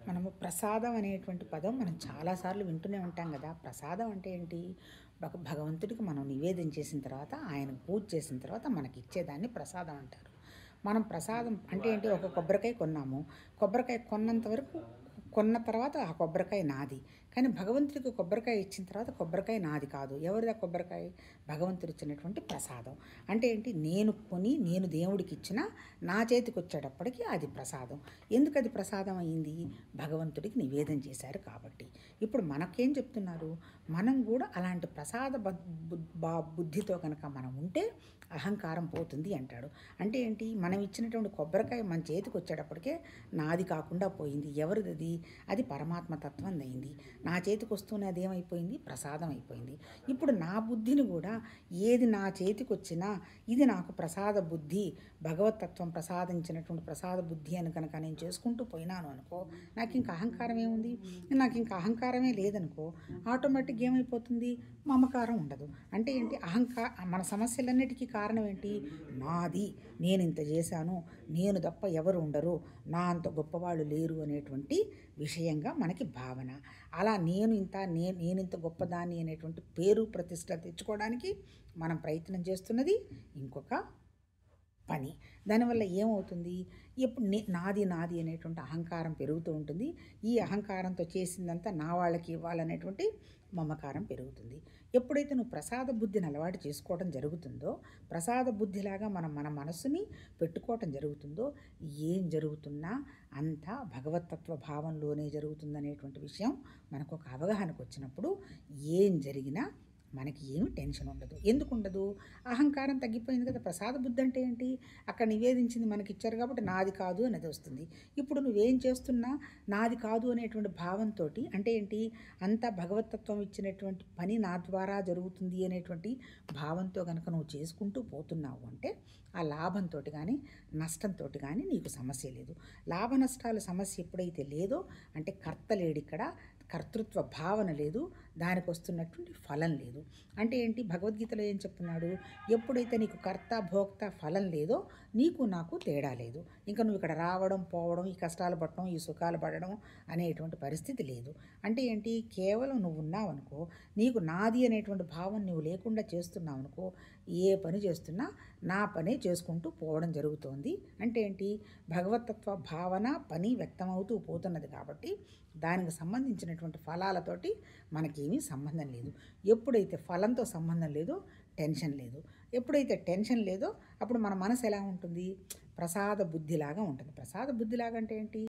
మనము ప్రసాదం అనేటువంటి పదం మనం చాలాసార్లు వింటూనే ఉంటాం కదా. ప్రసాదం అంటే ఏంటి? భగవంతుడికి మనం నివేదన చేసిన తర్వాత, ఆయనకు పూజ చేసిన తర్వాత మనకి ఇచ్చేదాన్ని ప్రసాదం అంటారు. మనం ప్రసాదం అంటే ఏంటి? ఒక కొబ్బరికాయ కొన్నాము. కొబ్బరికాయ కొన్న తర్వాత ఆ కొబ్బరికాయ నాది. కానీ భగవంతుడికి కొబ్బరికాయ ఇచ్చిన తర్వాత కొబ్బరికాయ నాది కాదు. ఎవరిది ఆ కొబ్బరికాయ? భగవంతుడు ఇచ్చినటువంటి ప్రసాదం. అంటే ఏంటి? నేను దేవుడికి ఇచ్చిన నా చేతికి వచ్చేటప్పటికి అది ప్రసాదం. ఎందుకు అది ప్రసాదం అయింది? భగవంతుడికి నివేదన చేశారు కాబట్టి. ఇప్పుడు మనకేం చెప్తున్నారు? మనం కూడా అలాంటి ప్రసాద బుద్ధితో కనుక మనం ఉంటే అహంకారం పోతుంది అంటాడు. అంటే ఏంటి? మనం ఇచ్చినటువంటి కొబ్బరికాయ మన చేతికి వచ్చేటప్పటికే నాది కాకుండా పోయింది. ఎవరిది? అది పరమాత్మ తత్వం అయింది. నా చేతికి వస్తూనే అదేమైపోయింది? ప్రసాదం అయిపోయింది. ఇప్పుడు నా బుద్ధిని కూడా ఏది నా చేతికి వచ్చినా ఇది నాకు ప్రసాద బుద్ధి, భగవతత్వం ప్రసాదించినటువంటి ప్రసాద బుద్ధి అని కనుక నేను చేసుకుంటూ పోయినాను అనుకో, నాకు ఇంకా అహంకారం ఏముంది? నాకు ఇంకా అహంకారమే లేదనుకో, ఆటోమేటిక్గా ఏమైపోతుంది? మమకారం ఉండదు. అంటే ఏంటి? మన సమస్యలన్నిటికీ కారణం ఏంటి? నాది, నేను ఇంత చేశాను, నేను తప్ప ఎవరు ఉండరు, నా అంత గొప్పవాళ్ళు లేరు అనేటువంటి విషయంగా మనకి భావన. అలా నేనింత గొప్పదాన్ని అనేటువంటి పేరు ప్రతిష్ట తెచ్చుకోవడానికి మనం ప్రయత్నం చేస్తున్నది ఇంకొక పని. దానివల్ల ఏమవుతుంది? ఎప్పుడు నాది నాది అనేటువంటి అహంకారం పెరుగుతూ ఉంటుంది. ఈ అహంకారంతో చేసిందంతా నా వాళ్ళకి ఇవ్వాలనేటువంటి మమకారం పెరుగుతుంది. ఎప్పుడైతే నువ్వు ప్రసాద బుద్ధిని అలవాటు చేసుకోవడం జరుగుతుందో, ప్రసాద బుద్ధిలాగా మన మనస్సుని పెట్టుకోవటం జరుగుతుందో, ఏం జరుగుతున్నా అంతా భగవతత్వ భావంలోనే జరుగుతుందనేటువంటి విషయం మనకు ఒక అవగాహనకు వచ్చినప్పుడు ఏం జరిగినా మనకి ఏమి టెన్షన్ ఉండదు. ఎందుకు ఉండదు? అహంకారం తగ్గిపోయింది కదా. ప్రసాద బుద్ధి అంటే ఏంటి? అక్కడ నివేదించింది మనకి ఇచ్చారు కాబట్టి నాది కాదు అనేది వస్తుంది. ఇప్పుడు నువ్వేం చేస్తున్నా నాది కాదు అనేటువంటి భావంతో, అంటే ఏంటి? అంతా భగవతత్వం ఇచ్చినటువంటి పని నా ద్వారా జరుగుతుంది అనేటువంటి భావంతో కనుక నువ్వు చేసుకుంటూ పోతున్నావు అంటే ఆ లాభంతో కానీ నష్టంతో కానీ నీకు సమస్య లేదు. లాభ నష్టాల సమస్య ఎప్పుడైతే లేదో అంటే కర్త లేడు, ఇక్కడ కర్తృత్వ భావన లేదు, దానికి వస్తున్నటువంటి ఫలం లేదు. అంటే ఏంటి? భగవద్గీతలో ఏం చెప్తున్నాడు? ఎప్పుడైతే నీకు కర్త భోక్త ఫలం లేదో నీకు నాకు తేడా లేదు. ఇంకా నువ్వు ఇక్కడ రావడం పోవడం, ఈ కష్టాలు పడడం, ఈ సుఖాలు పడడం అనేటువంటి పరిస్థితి లేదు. అంటే ఏంటి? కేవలం నువ్వు ఉన్నావు అనుకో, నీకు నాది అనేటువంటి భావం నువ్వు లేకుండా చేస్తున్నావు అనుకో, ఏ పని చేస్తున్నా నా పనే చేసుకుంటూ పోవడం జరుగుతోంది. అంటే ఏంటి? భగవతత్వ భావన పని వ్యక్తమవుతూ పోతున్నది కాబట్టి దానికి సంబంధించినటువంటి ఫలాలతోటి మనకేమీ సంబంధం లేదు. ఎప్పుడైతే ఫలంతో సంబంధం లేదో టెన్షన్ లేదు. ఎప్పుడైతే టెన్షన్ లేదో అప్పుడు మన మనసు ఎలా ఉంటుంది? ప్రసాద బుద్ధిలాగా ఉంటుంది. ప్రసాద బుద్ధిలాగా అంటే ఏంటి?